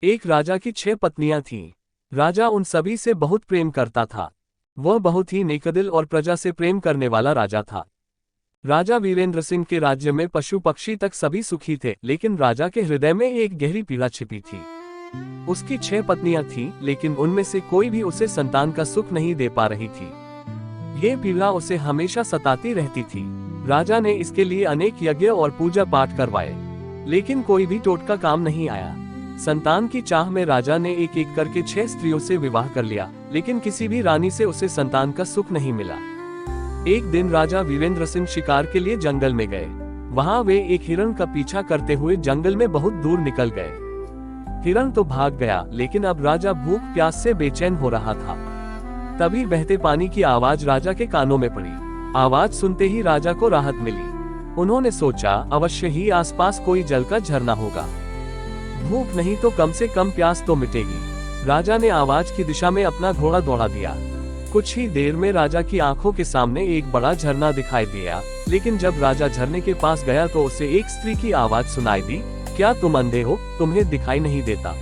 एक राजा की 6 पत्नियां थीं। राजा उन सभी से बहुत प्रेम करता था। वह बहुत ही नेकदिल और प्रजा से प्रेम करने वाला राजा था। राजा वीरेंद्र सिंह के राज्य में पशु पक्षी तक सभी सुखी थे, लेकिन राजा के हृदय में एक गहरी पीड़ा छिपी थी। उसकी 6 पत्नियां थीं, लेकिन उनमें से कोई भी उसे संतान का सुख नहीं दे पा रही थी। ये पीड़ा उसे हमेशा सताती रहती थी। राजा ने इसके लिए अनेक यज्ञ और पूजा पाठ करवाए, लेकिन कोई भी टोटका काम नहीं आया। संतान की चाह में राजा ने एक एक करके 6 स्त्रियों से विवाह कर लिया, लेकिन किसी भी रानी से उसे संतान का सुख नहीं मिला। एक दिन राजा वीरेंद्र सिंह शिकार के लिए जंगल में गए। वहां वे एक हिरण का पीछा करते हुए जंगल में बहुत दूर निकल गए। हिरण तो भाग गया, लेकिन अब राजा भूख प्यास से बेचैन हो रहा था। तभी बहते पानी की आवाज राजा के कानों में पड़ी। आवाज सुनते ही राजा को राहत मिली। उन्होंने सोचा, अवश्य ही आसपास कोई जल का झरना होगा। भूख नहीं तो कम से कम प्यास तो मिटेगी। राजा ने आवाज की दिशा में अपना घोड़ा दौड़ा दिया। कुछ ही देर में राजा की आंखों के सामने एक बड़ा झरना दिखाई दिया, लेकिन जब राजा झरने के पास गया तो उसे एक स्त्री की आवाज सुनाई दी, क्या तुम अंधे हो, तुम्हें दिखाई नहीं देता?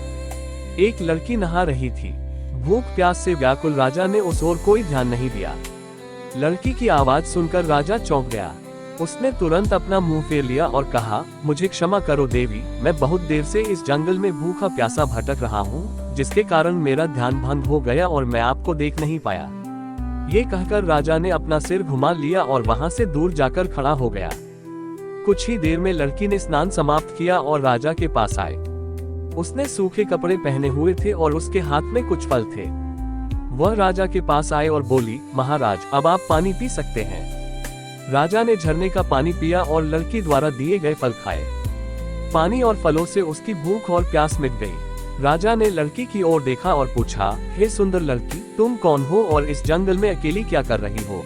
एक लड़की नहा रही थी। भूख प्यास से व्याकुल राजा ने उस ओर कोई ध्यान नहीं दिया। लड़की की आवाज सुनकर राजा चौंक गया। उसने तुरंत अपना मुंह फेर लिया और कहा, मुझे क्षमा करो देवी, मैं बहुत देर से इस जंगल में भूखा प्यासा भटक रहा हूँ, जिसके कारण मेरा ध्यान भंग हो गया और मैं आपको देख नहीं पाया। ये कहकर राजा ने अपना सिर घुमा लिया और वहां से दूर जाकर खड़ा हो गया। कुछ ही देर में लड़की ने स्नान समाप्त किया और राजा के पास आए। उसने सूखे कपड़े पहने हुए थे और उसके हाथ में कुछ फल थे। वह राजा के पास आए और बोली, महाराज, अब आप पानी पी सकते हैं। राजा ने झरने का पानी पिया और लड़की द्वारा दिए गए फल खाए। पानी और फलों से उसकी भूख और प्यास मिट गई। राजा ने लड़की की ओर देखा और पूछा, हे सुंदर लड़की, तुम कौन हो और इस जंगल में अकेली क्या कर रही हो?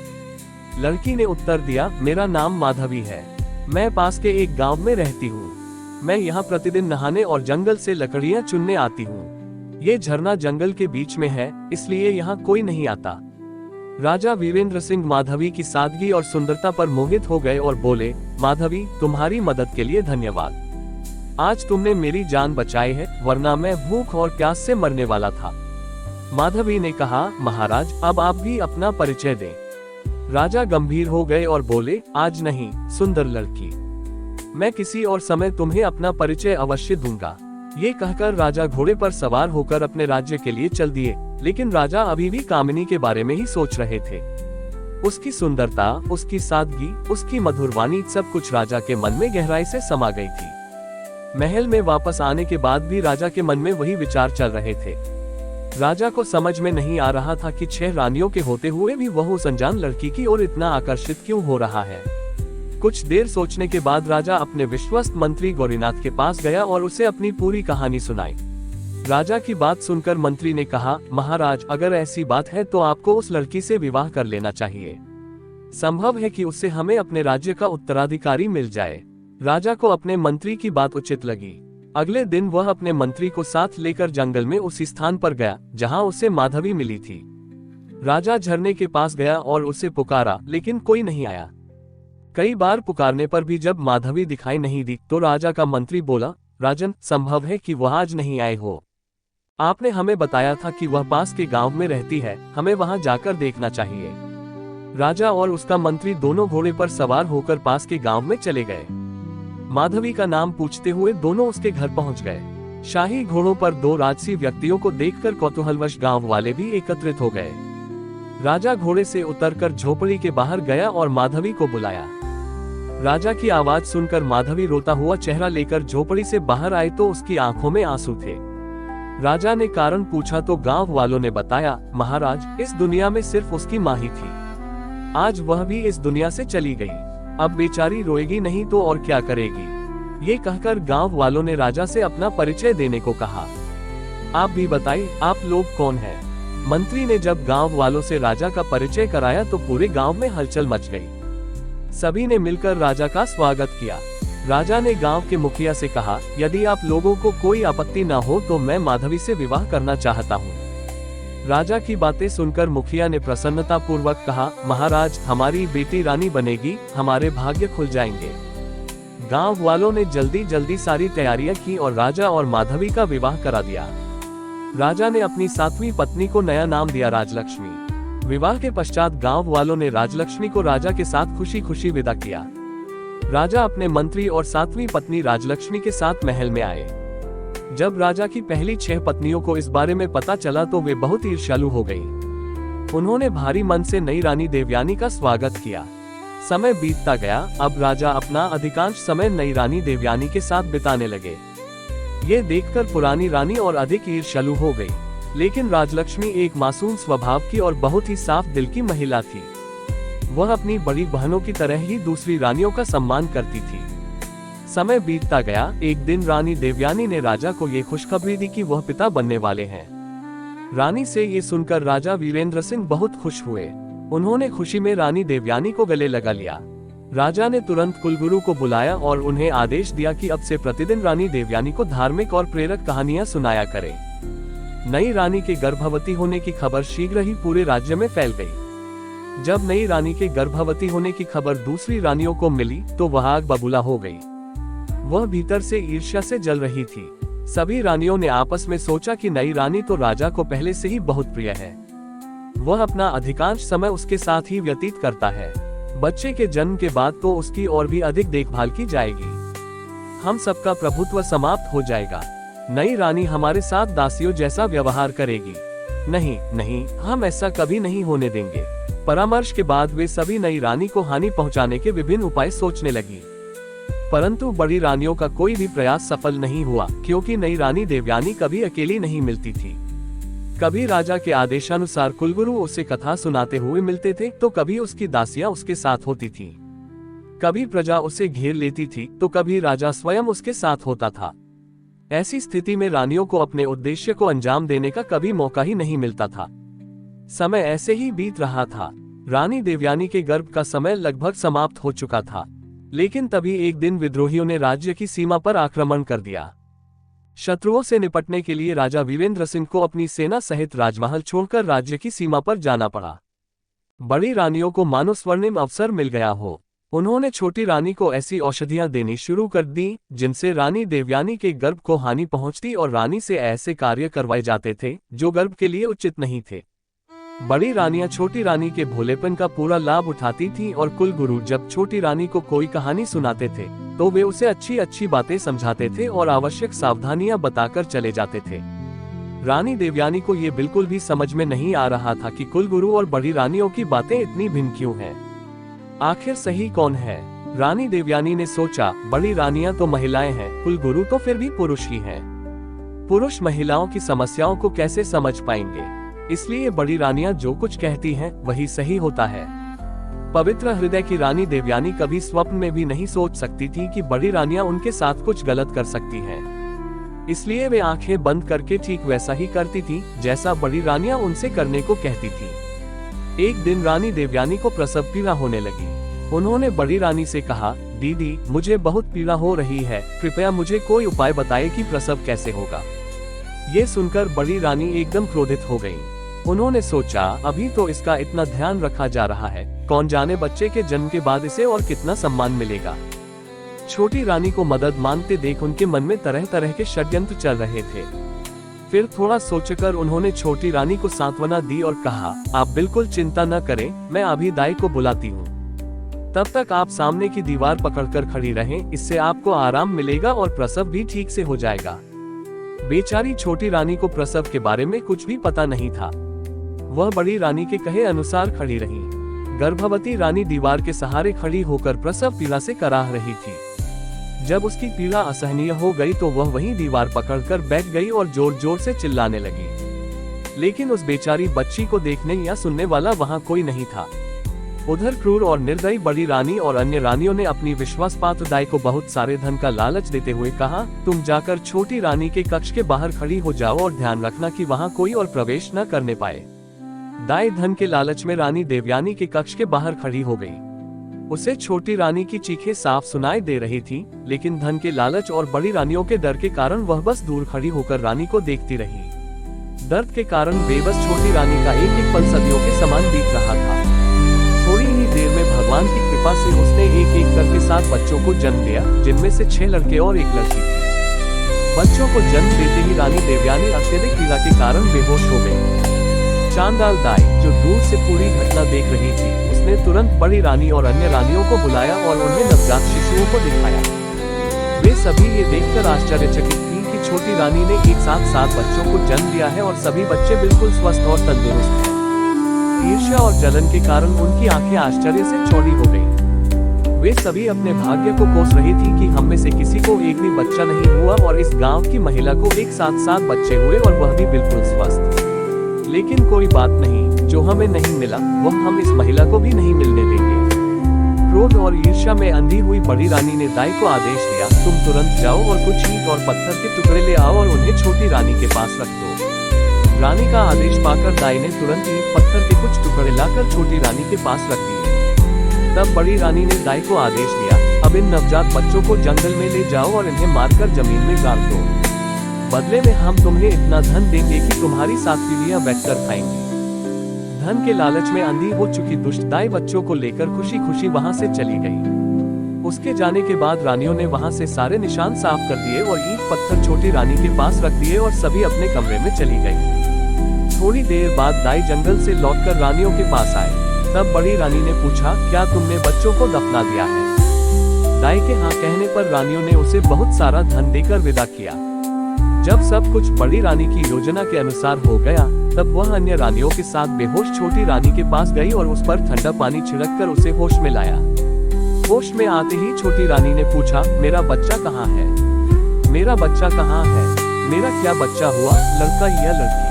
लड़की ने उत्तर दिया, मेरा नाम माधवी है। मैं पास के एक गांव में रहती हूँ। मैं यहाँ प्रतिदिन नहाने और जंगल से लकड़ियाँ चुनने आती हूँ। ये झरना जंगल के बीच में है, इसलिए यहाँ कोई नहीं आता। राजा वीरेंद्र सिंह माधवी की सादगी और सुंदरता पर मोहित हो गए और बोले, माधवी, तुम्हारी मदद के लिए धन्यवाद। आज तुमने मेरी जान बचाई है, वरना मैं भूख और प्यास से मरने वाला था। माधवी ने कहा, महाराज, अब आप भी अपना परिचय दें। राजा गंभीर हो गए और बोले, आज नहीं, सुंदर लड़की, मैं किसी और समय तुम्हें अपना परिचय अवश्य दूंगा। ये कहकर राजा घोड़े पर सवार होकर अपने राज्य के लिए चल दिए, लेकिन राजा अभी भी कामिनी के बारे में ही सोच रहे थे। उसकी सुंदरता, उसकी सादगी, उसकी मधुर वाणी, सब कुछ राजा के मन में गहराई से समा गई थी। महल में वापस आने के बाद भी राजा के मन में वही विचार चल रहे थे। राजा को समझ में नहीं आ रहा था कि 6 रानियों के होते हुए भी वह उस अनजान लड़की की ओर इतना आकर्षित क्यों हो रहा है। कुछ देर सोचने के बाद राजा अपने विश्वस्त मंत्री गौरीनाथ के पास गया और उसे अपनी पूरी कहानी सुनाई। राजा की बात सुनकर मंत्री ने कहा, महाराज, अगर ऐसी बात है तो आपको उस लड़की से विवाह कर लेना चाहिए। संभव है कि उससे हमें अपने राज्य का उत्तराधिकारी मिल जाए। राजा को अपने मंत्री की बात उचित लगी। अगले दिन वह अपने मंत्री को साथ लेकर जंगल में उसी स्थान पर गया जहां उसे माधवी मिली थी। राजा झरने के पास गया और उसे पुकारा, लेकिन कोई नहीं आया। कई बार पुकारने पर भी जब माधवी दिखाई नहीं दी तो राजा का मंत्री बोला, राजन, संभव है कि वह आज नहीं आए हो। आपने हमें बताया था कि वह पास के गांव में रहती है, हमें वहां जाकर देखना चाहिए। राजा और उसका मंत्री दोनों घोड़े पर सवार होकर पास के गांव में चले गए। माधवी का नाम पूछते हुए दोनों उसके घर पहुंच गए। शाही घोड़ों पर 2 राजसी व्यक्तियों को देखकर कौतूहलवश गांव वाले भी एकत्रित हो गए। राजा घोड़े से उतरकर झोपड़ी के बाहर गया और माधवी को बुलाया। राजा की आवाज सुनकर माधवी रोता हुआ चेहरा लेकर झोपड़ी से बाहर आई तो उसकी आंखों में आंसू थे। राजा ने कारण पूछा तो गांव वालों ने बताया, महाराज, इस दुनिया में सिर्फ उसकी माँ ही थी। आज वह भी इस दुनिया से चली गई। अब बेचारी रोएगी नहीं तो और क्या करेगी। ये कहकर गांव वालों ने राजा से अपना परिचय देने को कहा। आप भी बताइए, आप लोग कौन हैं? मंत्री ने जब गांव वालों से राजा का परिचय कराया तो पूरे गांव में हलचल मच गई। सभी ने मिलकर राजा का स्वागत किया। राजा ने गांव के मुखिया से कहा, यदि आप लोगों को कोई आपत्ति न हो तो मैं माधवी से विवाह करना चाहता हूँ। राजा की बातें सुनकर मुखिया ने प्रसन्नता पूर्वक कहा, महाराज, हमारी बेटी रानी बनेगी, हमारे भाग्य खुल जाएंगे। गांव वालों ने जल्दी जल्दी सारी तैयारियां की और राजा और माधवी का विवाह करा दिया। राजा ने अपनी 7वीं पत्नी को नया नाम दिया राजलक्ष्मी। विवाह के पश्चात गांव वालों ने राजलक्ष्मी को राजा के साथ खुशी खुशी विदा किया। राजा अपने मंत्री और 7वीं पत्नी राजलक्ष्मी के साथ महल में आए। जब राजा की पहली 6 पत्नियों को इस बारे में पता चला तो वे बहुत ईर्ष्यालु हो गई। उन्होंने भारी मन से नई रानी देवयानी का स्वागत किया। समय बीतता गया, अब राजा अपना अधिकांश समय नई रानी देवयानी के साथ बिताने लगे। ये देखकर पुरानी रानी और अधिक ईर्ष्यालु हो गई। लेकिन राजलक्ष्मी एक मासूम स्वभाव की और बहुत ही साफ दिल की महिला थी। वह अपनी बड़ी बहनों की तरह ही दूसरी रानियों का सम्मान करती थी। समय बीतता गया, एक दिन रानी देवयानी ने राजा को ये खुशखबरी दी कि वह पिता बनने वाले हैं। रानी से ये सुनकर राजा वीरेंद्र सिंह बहुत खुश हुए। उन्होंने खुशी में रानी देवयानी को गले लगा लिया। राजा ने तुरंत कुलगुरु को बुलाया और उन्हें आदेश दिया कि अब से प्रतिदिन रानी देवयानी को धार्मिक और प्रेरक कहानियां सुनाया करें। नई रानी के गर्भवती होने की खबर शीघ्र ही पूरे राज्य में फैल गई। जब नई रानी के गर्भवती होने की खबर दूसरी रानियों को मिली तो वह आग बबूला हो गई। वह भीतर से ईर्ष्या से जल रही थी। सभी रानियों ने आपस में सोचा कि नई रानी तो राजा को पहले से ही बहुत प्रिय है। वह अपना अधिकांश समय उसके साथ ही व्यतीत करता है। बच्चे के जन्म के बाद तो उसकी और भी अधिक देखभाल की जाएगी। हम सबका प्रभुत्व समाप्त हो जाएगा। नई रानी हमारे साथ दासियों जैसा व्यवहार करेगी। नहीं नहीं, हम ऐसा कभी नहीं होने देंगे। परामर्श के बाद वे सभी नई रानी को हानि पहुंचाने के विभिन्न उपाय सोचने लगी। परंतु बड़ी रानियों का कोई भी प्रयास सफल नहीं हुआ, क्योंकि नई रानी देवयानी कभी अकेली नहीं मिलती थी। कभी राजा के आदेशानुसार कुलगुरु उसे कथा सुनाते हुए मिलते थे तो कभी उसकी दासियां उसके साथ होती थीं। कभी प्रजा उसे घेर लेती थी तो कभी राजा स्वयं उसके साथ होता था। ऐसी स्थिति में रानियों को अपने उद्देश्य को अंजाम देने का कभी मौका ही नहीं मिलता था। समय ऐसे ही बीत रहा था। रानी देवयानी के गर्भ का समय लगभग समाप्त हो चुका था। लेकिन तभी एक दिन विद्रोहियों ने राज्य की सीमा पर आक्रमण कर दिया। शत्रुओं से निपटने के लिए राजा वीरेंद्र सिंह को अपनी सेना सहित राजमहल छोड़कर राज्य की सीमा पर जाना पड़ा। बड़ी रानियों को मानो स्वर्णिम अवसर मिल गया हो। उन्होंने छोटी रानी को ऐसी औषधियां देनी शुरू कर दी जिनसे रानी देवयानी के गर्भ को हानि पहुंचती और रानी से ऐसे कार्य करवाए जाते थे जो गर्भ के लिए उचित नहीं थे। बड़ी रानियां छोटी रानी के भोलेपन का पूरा लाभ उठाती थीं और कुलगुरु जब छोटी रानी को कोई कहानी सुनाते थे तो वे उसे अच्छी अच्छी बातें समझाते थे और आवश्यक सावधानियां बताकर चले जाते थे। रानी देवयानी को ये बिल्कुल भी समझ में नहीं आ रहा था कि कुलगुरु और बड़ी रानियों की बातें इतनी भिन्न क्यों हैं। आखिर सही कौन है? रानी देवयानी ने सोचा, बड़ी रानियां तो महिलाएं हैं, कुलगुरु तो फिर भी पुरुष ही हैं। पुरुष महिलाओं की समस्याओं को कैसे समझ पाएंगे? इसलिए बड़ी रानियां जो कुछ कहती हैं वही सही होता है। पवित्र हृदय की रानी देवयानी कभी स्वप्न में भी नहीं सोच सकती थी कि बड़ी रानियां उनके साथ कुछ गलत कर सकती हैं। इसलिए वे आंखें बंद करके ठीक वैसा ही करती थी जैसा बड़ी रानियां उनसे करने को कहती थी। एक दिन रानी देवयानी को प्रसव पीड़ा होने लगी। उन्होंने बड़ी रानी से कहा, दीदी मुझे बहुत पीड़ा हो रही है, कृपया मुझे कोई उपाय बताइए कि प्रसव कैसे होगा। ये सुनकर बड़ी रानी एकदम क्रोधित हो गई। उन्होंने सोचा, अभी तो इसका इतना ध्यान रखा जा रहा है, कौन जाने बच्चे के जन्म के बाद इसे और कितना सम्मान मिलेगा। छोटी रानी को मदद मांगते देख उनके मन में तरह तरह के षड्यंत्र चल रहे थे। फिर थोड़ा सोचकर उन्होंने छोटी रानी को सांत्वना दी और कहा, आप बिल्कुल चिंता न करें, मैं अभी दाई को बुलाती हूँ। तब तक आप सामने की दीवार पकड़कर खड़ी रहें, इससे आपको आराम मिलेगा और प्रसव भी ठीक से हो जाएगा। बेचारी छोटी रानी को प्रसव के बारे में कुछ भी पता नहीं था। वह बड़ी रानी के कहे अनुसार खड़ी रही। गर्भवती रानी दीवार के सहारे खड़ी होकर प्रसव पीड़ा से कराह रही थी। जब उसकी पीड़ा असहनीय हो गई तो वह वहीं दीवार पकड़कर बैठ गई और जोर जोर से चिल्लाने लगी। लेकिन उस बेचारी बच्ची को देखने या सुनने वाला वहां कोई नहीं था। उधर क्रूर और निर्दयी बड़ी रानी और अन्य रानियों ने अपनी विश्वासपात्र दाई को बहुत सारे धन का लालच देते हुए कहा, तुम जाकर छोटी रानी के कक्ष के बाहर खड़ी हो जाओ और ध्यान रखना कि वहां कोई और प्रवेश न करने पाए। दाई धन के लालच में रानी देवयानी के कक्ष के बाहर खड़ी हो गई। उसे छोटी रानी की चीखें साफ सुनाई दे रही थी, लेकिन धन के लालच और बड़ी रानियों के डर के कारण वह बस दूर खड़ी होकर रानी को देखती रही। दर्द के कारण बेबस छोटी रानी का एक एक पल सदियों के समान बीत रहा था। थोड़ी ही देर में भगवान भगवान की कृपा से उसने एक एक करके 7 बच्चों को जन्म दिया, जिनमें से 6 लड़के और 1 लड़की थी। बच्चों को जन्म देते ही रानी देवयानी अत्यधिक पीड़ा के कारण बेहोश हो गई। चांडाल दाई, जो दूर से पूरी घटना देख रही थी, उसने तुरंत बड़ी रानी और अन्य रानियों को बुलाया और उन्हें नवजात शिशुओं को दिखाया। वे सभी ये देखकर आश्चर्यचकित थी कि छोटी रानी ने एक साथ 7 बच्चों को जन्म दिया है और सभी बच्चे बिल्कुल स्वस्थ और तंदुरुस्त हैं। ईर्ष्या और जलन के कारण उनकी आंखें आश्चर्य से चौड़ी हो गईं। वे सभी अपने भाग्य को कोस रही थी कि हम में से किसी को एक भी बच्चा नहीं हुआ और इस गांव की महिला को एक साथ 7 बच्चे हुए और वह भी बिल्कुल स्वस्थ। लेकिन कोई बात नहीं, जो हमें नहीं मिला वह हम इस महिला को भी नहीं मिलने देंगे। क्रोध और ईर्ष्या में अंधी हुई बड़ी रानी ने दाई को आदेश दिया, तुम तुरंत जाओ और कुछ ईंट और पत्थर के टुकड़े ले आओ और उन्हें छोटी रानी के पास रख दो। रानी का आदेश पाकर दाई ने तुरंत ईंट पत्थर के कुछ टुकड़े लाकर छोटी रानी के पास रख दिए। तब बड़ी रानी ने दाई को आदेश दिया, अब इन नवजात बच्चों को जंगल में ले जाओ और इन्हें मारकर जमीन में गाड़ दो। बदले में हम तुम्हें इतना धन देंगे कि तुम्हारी 7 पीढ़ियां बैठकर खाएंगी। धन के लालच में अंधी हो चुकी दुष्ट दाई बच्चों को लेकर खुशी खुशी वहां से चली गई। उसके जाने के बाद रानियों ने वहां से सारे निशान साफ कर दिए और ईंट पत्थर छोटी रानी के पास रख दिए और सभी अपने कमरे में चली गई। थोड़ी देर बाद दाई जंगल से लौटकर रानियों के पास आए। तब बड़ी रानी ने पूछा, क्या तुमने बच्चों को दफना दिया है? दाई के हाँ कहने पर रानियों ने उसे बहुत सारा धन देकर विदा किया। जब सब कुछ बड़ी रानी की योजना के अनुसार हो गया, तब वह अन्य रानियों के साथ बेहोश छोटी रानी के पास गई और उस पर ठंडा पानी छिड़ककर उसे होश में लाया। होश में आते ही छोटी रानी ने पूछा, मेरा बच्चा कहाँ है? मेरा बच्चा कहाँ है? मेरा क्या बच्चा हुआ, लड़का या लड़की?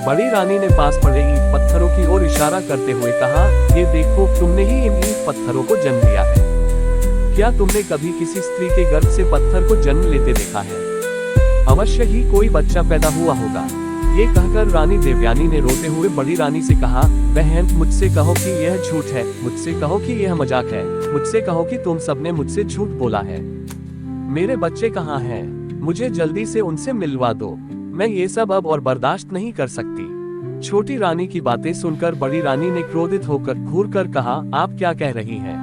बड़ी रानी ने पास पड़े ईंट पत्थरों की ओर इशारा करते हुए कहा, ये देखो, तुमने ही इन ईंट पत्थरों को जन्म दिया है। क्या तुमने कभी किसी स्त्री के गर्भ से पत्थर को जन्म लेते देखा है? अवश्य ही कोई बच्चा पैदा हुआ होगा। ये कहकर रानी देवयानी ने रोते हुए बड़ी रानी से कहा, बहन, मुझसे कहो कि यह झूठ है, मुझसे कहो कि यह मजाक है, मुझसे कहो कि तुम सबने मुझसे झूठ बोला है। मेरे बच्चे कहाँ हैं? मुझे जल्दी से उनसे मिलवा दो। मैं ये सब अब और बर्दाश्त नहीं कर सकती। छोटी रानी की बातें सुनकर बड़ी रानी ने क्रोधित होकर घूर कर कहा, आप क्या कह रही हैं?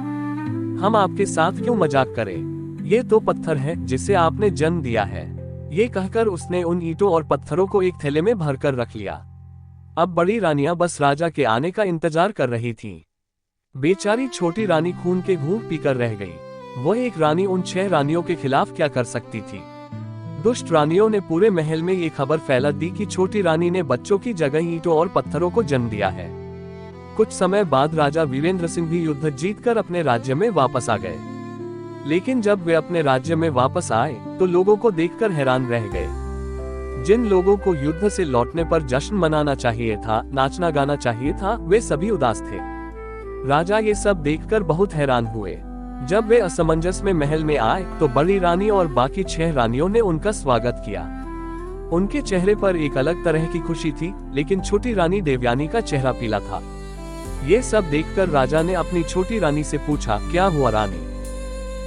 हम आपके साथ क्यों मजाक करें? ये तो पत्थर है जिसे आपने जन्म दिया है। ये कहकर उसने उन ईंटों और पत्थरों को एक थैले में भरकर रख लिया। अब बड़ी रानियां बस राजा के आने का इंतजार कर रही थीं। बेचारी छोटी रानी खून के घूंट पीकर रह गई। वह एक रानी उन 6 रानियों के खिलाफ क्या कर सकती थी? दुष्ट रानियों ने पूरे महल में ये खबर फैला दी कि छोटी रानी ने बच्चों की जगह ईंटों और पत्थरों को जन्म दिया है। कुछ समय बाद राजा वीरेंद्र सिंह भी युद्ध जीतकर अपने राज्य में वापस आ गए। लेकिन जब वे अपने राज्य में वापस आए तो लोगों को देखकर हैरान रह गए। जिन लोगों को युद्ध से लौटने पर जश्न मनाना चाहिए था, नाचना गाना चाहिए था, वे सभी उदास थे। राजा ये सब देखकर बहुत हैरान हुए। जब वे असमंजस में महल में आए तो बड़ी रानी और बाकी 6 रानियों ने उनका स्वागत किया। उनके चेहरे पर एक अलग तरह की खुशी थी, लेकिन छोटी रानी देवयानी का चेहरा पीला था। ये सब देखकर राजा ने अपनी छोटी रानी से पूछा, क्या हुआ रानी,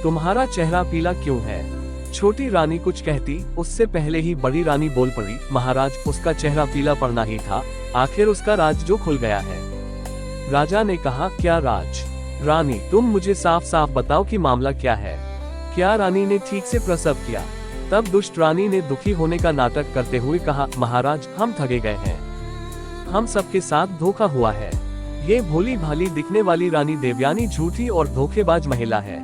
तुम्हारा चेहरा पीला क्यों है? छोटी रानी कुछ कहती, उससे पहले ही बड़ी रानी बोल पड़ी, महाराज, उसका चेहरा पीला पड़ना ही था, आखिर उसका राज जो खुल गया है। राजा ने कहा, क्या राज? रानी, तुम मुझे साफ साफ बताओ कि मामला क्या है। क्या रानी ने ठीक से प्रसव किया? तब दुष्ट रानी ने दुखी होने का नाटक करते हुए कहा, महाराज, हम ठगे गए हैं, हम सबके साथ धोखा हुआ है। ये भोली भाली दिखने वाली रानी देवयानी झूठी और धोखेबाज महिला है।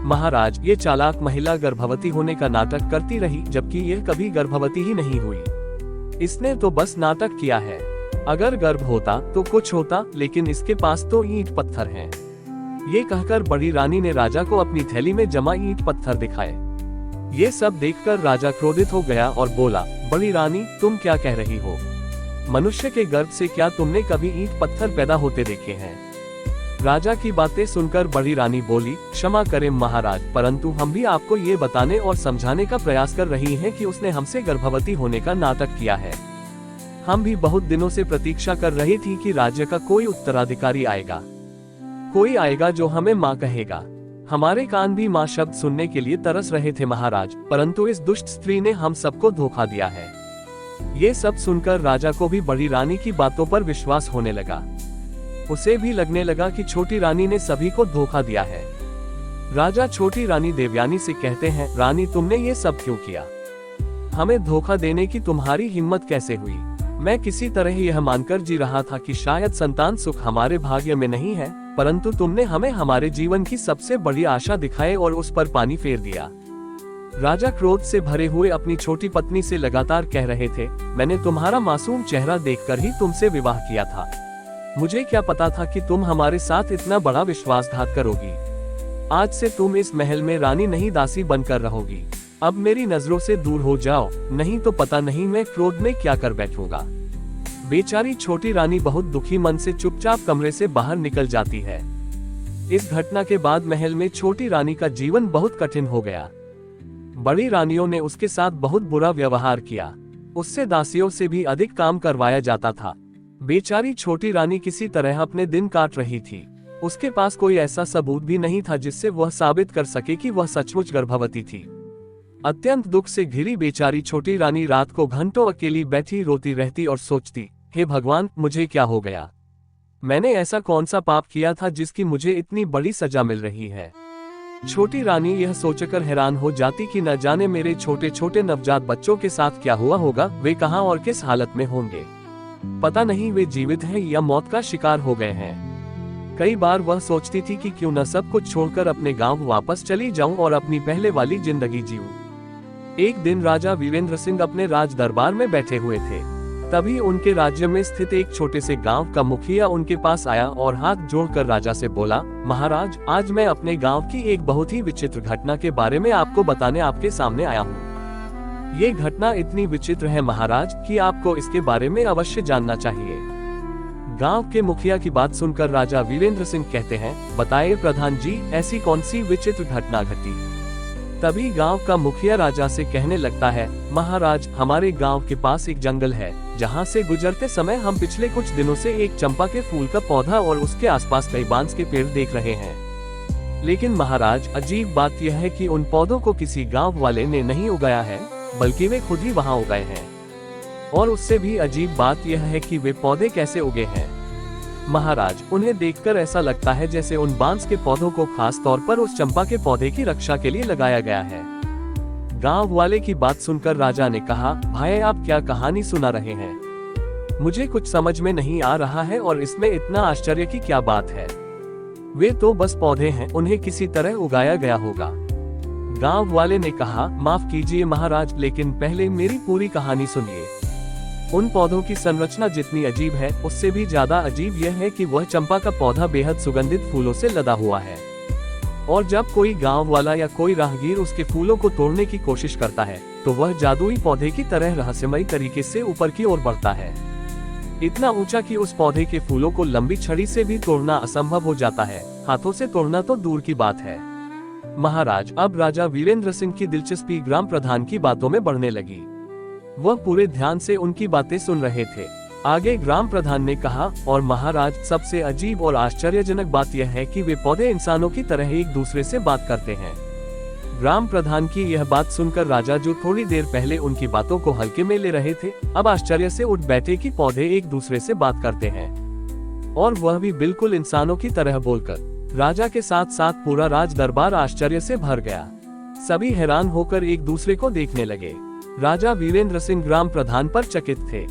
महाराज, ये चालाक महिला गर्भवती होने का नाटक करती रही, जबकि यह कभी गर्भवती ही नहीं हुई। इसने तो बस नाटक किया है। अगर गर्भ होता तो कुछ होता, लेकिन इसके पास तो ईंट पत्थर हैं। ये कहकर बड़ी रानी ने राजा को अपनी थैली में जमा ईंट पत्थर दिखाए। ये सब देखकर राजा क्रोधित हो गया और बोला, बड़ी रानी, तुम क्या कह रही हो? मनुष्य के गर्भ से क्या तुमने कभी ईंट पत्थर पैदा होते देखे हैं? राजा की बातें सुनकर बड़ी रानी बोली, क्षमा करें महाराज, परंतु हम भी आपको ये बताने और समझाने का प्रयास कर रही हैं कि उसने हमसे गर्भवती होने का नाटक किया है। हम भी बहुत दिनों से प्रतीक्षा कर रही थी कि राज्य का कोई उत्तराधिकारी आएगा, कोई आएगा जो हमें माँ कहेगा। हमारे कान भी माँ शब्द सुनने के लिए तरस रहे थे महाराज, परंतु इस दुष्ट स्त्री ने हम सबको धोखा दिया है। ये सब सुनकर राजा को भी बड़ी रानी की बातों पर विश्वास होने लगा। उसे भी लगने लगा कि छोटी रानी ने सभी को धोखा दिया है। राजा छोटी रानी देवयानी से कहते हैं, रानी तुमने ये सब क्यों किया? हमें धोखा देने की तुम्हारी हिम्मत कैसे हुई? मैं किसी तरह यह मानकर जी रहा था कि शायद संतान सुख हमारे भाग्य में नहीं है, परंतु तुमने हमें हमारे जीवन की सबसे बड़ी आशा दिखाई और उस पर पानी फेर दिया। राजा क्रोध से भरे हुए अपनी छोटी पत्नी से लगातार कह रहे थे, मैंने तुम्हारा मासूम चेहरा देखकर ही तुमसे विवाह किया था। मुझे क्या पता था कि तुम हमारे साथ इतना बड़ा विश्वासघात करोगी। आज से तुम इस महल में रानी नहीं दासी बनकर रहोगी। अब मेरी नजरों से दूर हो जाओ, नहीं तो पता नहीं मैं क्रोध में क्या कर बैठूंगा। बेचारी छोटी रानी बहुत दुखी मन से चुपचाप कमरे से बाहर निकल जाती है। इस घटना के बाद महल में छोटी रानी का जीवन बहुत कठिन हो गया। बड़ी रानियों ने उसके साथ बहुत बुरा व्यवहार किया। उससे दासियों से भी अधिक काम करवाया जाता था। बेचारी छोटी रानी किसी तरह अपने दिन काट रही थी। उसके पास कोई ऐसा सबूत भी नहीं था जिससे वह साबित कर सके कि वह सचमुच गर्भवती थी। अत्यंत दुख से घिरी बेचारी छोटी रानी रात को घंटों अकेली बैठी रोती रहती और सोचती, हे भगवान, मुझे क्या हो गया? मैंने ऐसा कौन सा पाप किया था जिसकी मुझे इतनी बड़ी सजा मिल रही है? छोटी रानी यह सोचकर हैरान हो जाती कि न जाने मेरे छोटे छोटे नवजात बच्चों के साथ क्या हुआ होगा, वे कहाँ और किस हालत में होंगे। पता नहीं वे जीवित हैं या मौत का शिकार हो गए हैं। कई बार वह सोचती थी कि क्यों न सब कुछ छोड़कर अपने गांव वापस चली जाऊं और अपनी पहले वाली जिंदगी जीऊं। एक दिन राजा वीरेंद्र सिंह अपने राज दरबार में बैठे हुए थे। तभी उनके राज्य में स्थित एक छोटे से गांव का मुखिया उनके पास आया और हाथ जोड़कर राजा से बोला, महाराज, आज मैं अपने गांव की एक बहुत ही विचित्र घटना के बारे में आपको बताने आपके सामने आया हूँ। ये घटना इतनी विचित्र है महाराज कि आपको इसके बारे में अवश्य जानना चाहिए। गांव के मुखिया की बात सुनकर राजा वीरेंद्र सिंह कहते हैं, बताइए प्रधान जी, ऐसी कौन सी विचित्र घटना घटी? तभी गांव का मुखिया राजा से कहने लगता है, महाराज, हमारे गांव के पास एक जंगल है, जहां से गुजरते समय हम पिछले कुछ दिनों से एक चंपा के फूल का पौधा और उसके आसपास कई बांस के पेड़ देख रहे हैं। लेकिन महाराज, अजीब बात यह है कि उन पौधों को किसी गांव वाले ने नहीं उगाया है, बल्कि वे खुद ही वहां उगाए हैं। और उससे भी अजीब बात यह है कि वे पौधे कैसे उगे हैं। महाराज, उन्हें देखकर ऐसा लगता है जैसे उन बांस के पौधों को खास तौर पर उस चंपा के पौधे की रक्षा के लिए लगाया गया है। गांव वाले की बात सुनकर राजा ने कहा, भाई, आप क्या कहानी सुना रहे हैं? मुझे कुछ समझ में नहीं आ रहा है और इसमें इतना आश्चर्य की क्या बात है? वे तो बस पौधे हैं, उन्हें किसी तरह उगाया गया होगा। गांव वाले ने कहा, माफ कीजिए महाराज, लेकिन पहले मेरी पूरी कहानी सुनिए। उन पौधों की संरचना जितनी अजीब है, उससे भी ज्यादा अजीब यह है कि वह चंपा का पौधा बेहद सुगंधित फूलों से लदा हुआ है। और जब कोई गांव वाला या कोई राहगीर उसके फूलों को तोड़ने की कोशिश करता है, तो वह जादुई पौधे की तरह रहस्यमयी तरीके से ऊपर की ओर बढ़ता है, इतना ऊंचा कि उस पौधे के फूलों को लंबी छड़ी से भी तोड़ना असंभव हो जाता है, हाथों से तोड़ना तो दूर की बात है। महाराज, अब राजा वीरेंद्र सिंह की दिलचस्पी ग्राम प्रधान की बातों में बढ़ने लगी। वह पूरे ध्यान से उनकी बातें सुन रहे थे। आगे ग्राम प्रधान ने कहा, और महाराज, सबसे अजीब और आश्चर्यजनक बात यह है कि वे पौधे इंसानों की तरह एक दूसरे से बात करते हैं। ग्राम प्रधान की यह बात सुनकर राजा, जो थोड़ी देर पहले उनकी बातों को हल्के में ले रहे थे, अब आश्चर्य से उठ बैठे कि पौधे एक दूसरे से बात करते हैं, और वह भी बिल्कुल इंसानों की तरह बोलकर। राजा के साथ साथ पूरा राज दरबार आश्चर्य से भर गया। सभी हैरान होकर एक दूसरे को देखने लगे। राजा वीरेंद्र सिंह ग्राम प्रधान पर चकित थे।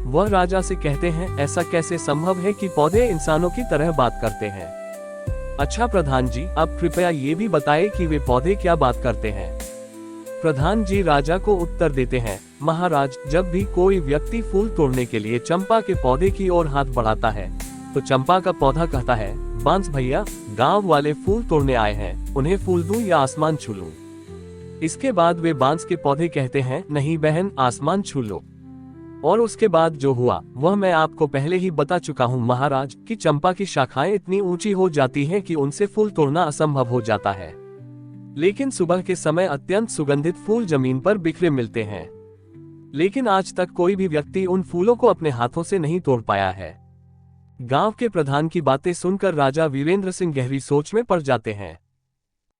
वह राजा से कहते हैं, ऐसा कैसे संभव है कि पौधे इंसानों की तरह बात करते हैं? अच्छा प्रधान जी, अब कृपया ये भी बताएं कि वे पौधे क्या बात करते हैं। प्रधान जी राजा को उत्तर देते हैं, महाराज, जब भी कोई व्यक्ति फूल तोड़ने के लिए चंपा के पौधे की ओर हाथ बढ़ाता है, तो चंपा का पौधा कहता है, बांस भैया, गांव वाले फूल तोड़ने आए हैं, उन्हें फूल दूं या आसमान छू लूं? इसके बाद वे बांस के पौधे कहते हैं, नहीं बहन, आसमान छू लो। और उसके बाद जो हुआ वह मैं आपको पहले ही बता चुका हूँ महाराज, कि चंपा की शाखाएं इतनी ऊंची हो जाती हैं कि उनसे फूल तोड़ना असंभव हो जाता है। लेकिन सुबह के समय अत्यंत सुगंधित फूल जमीन पर बिखरे मिलते हैं। लेकिन आज तक कोई भी व्यक्ति उन फूलों को अपने हाथों से नहीं तोड़ पाया है। गांव के प्रधान की बातें सुनकर राजा वीरेंद्र सिंह गहरी सोच में पड़ जाते हैं।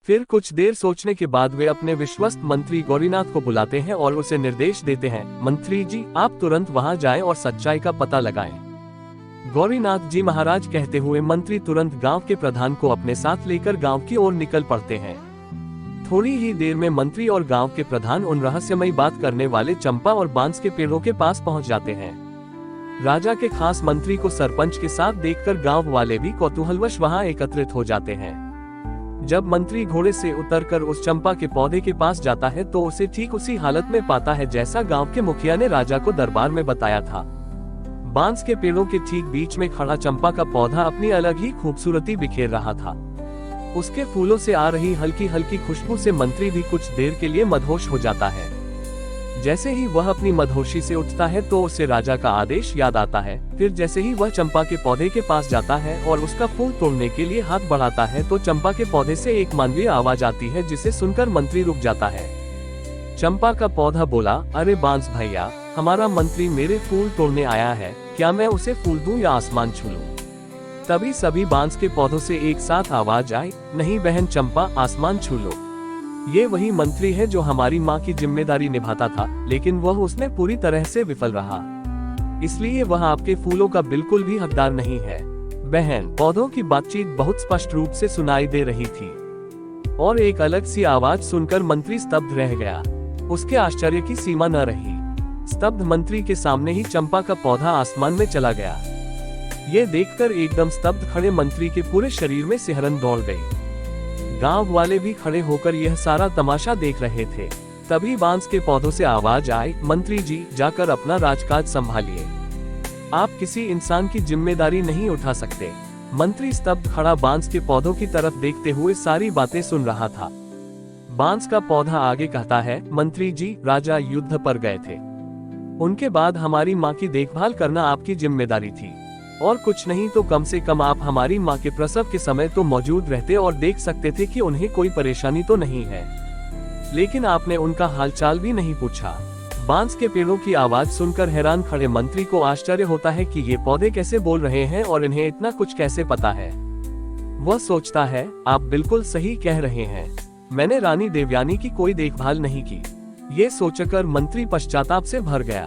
फिर कुछ देर सोचने के बाद वे अपने विश्वस्त मंत्री गौरीनाथ को बुलाते हैं और उसे निर्देश देते हैं, मंत्री जी, आप तुरंत वहां जाएं और सच्चाई का पता लगाएं। गौरीनाथ जी महाराज कहते हुए मंत्री तुरंत गांव के प्रधान को अपने साथ लेकर गांव की ओर निकल पड़ते हैं। थोड़ी ही देर में मंत्री और गांव के प्रधान उन रहस्यमयी बात करने वाले चंपा और बांस के पेड़ों के पास पहुंच जाते हैं। राजा के खास मंत्री को सरपंच के साथ देखकर गांव वाले भी कौतूहलवश वहां एकत्रित हो जाते हैं। जब मंत्री घोड़े से उतरकर उस चंपा के पौधे के पास जाता है तो उसे ठीक उसी हालत में पाता है जैसा गांव के मुखिया ने राजा को दरबार में बताया था। बांस के पेड़ों के ठीक बीच में खड़ा चंपा का पौधा अपनी अलग ही खूबसूरती बिखेर रहा था। उसके फूलों से आ रही हल्की हल्की खुशबू से मंत्री भी कुछ देर के लिए मदहोश हो जाता है। जैसे ही वह अपनी मदहोशी से उठता है तो उसे राजा का आदेश याद आता है। फिर जैसे ही वह चंपा के पौधे के पास जाता है और उसका फूल तोड़ने के लिए हाथ बढ़ाता है तो चंपा के पौधे से एक मानवीय आवाज आती है जिसे सुनकर मंत्री रुक जाता है। चंपा का पौधा बोला, अरे बांस भैया, हमारा मंत्री मेरे फूल तोड़ने आया है, क्या मैं उसे फूल दूं या आसमान छू लूं? तभी सभी बांस के पौधों से एक साथ आवाज आई, नहीं बहन चंपा, आसमान छू लो। ये वही मंत्री है जो हमारी माँ की जिम्मेदारी निभाता था, लेकिन वह उसमें पूरी तरह से विफल रहा, इसलिए वह आपके फूलों का बिल्कुल भी हकदार नहीं है। बहन, पौधों की बातचीत बहुत स्पष्ट रूप से सुनाई दे रही थी और एक अलग सी आवाज सुनकर मंत्री स्तब्ध रह गया। उसके आश्चर्य की सीमा न रही। स्तब्ध मंत्री के सामने ही चंपा का पौधा आसमान में चला गया। ये देखकर एकदम स्तब्ध खड़े मंत्री के पूरे शरीर में सिहरन दौड़ गई। गांव वाले भी खड़े होकर यह सारा तमाशा देख रहे थे। तभी बांस के पौधों से आवाज आई, मंत्री जी, जाकर अपना राजकाज संभालिए, आप किसी इंसान की जिम्मेदारी नहीं उठा सकते। मंत्री स्तब्ध खड़ा बांस के पौधों की तरफ देखते हुए सारी बातें सुन रहा था। बांस का पौधा आगे कहता है, मंत्री जी, राजा युद्ध पर गए थे, उनके बाद हमारी माँ की देखभाल करना आपकी जिम्मेदारी थी, और कुछ नहीं तो कम से कम आप हमारी माँ के प्रसव के समय तो मौजूद रहते और देख सकते थे कि उन्हें कोई परेशानी तो नहीं है, लेकिन आपने उनका हालचाल भी नहीं पूछा। बांस के पेड़ों की आवाज सुनकर हैरान खड़े मंत्री को आश्चर्य होता है कि ये पौधे कैसे बोल रहे हैं और इन्हें इतना कुछ कैसे पता है। वह सोचता है, आप बिल्कुल सही कह रहे हैं, मैंने रानी देवयानी की कोई देखभाल नहीं की। ये सोचकर मंत्री पश्चाताप से भर गया।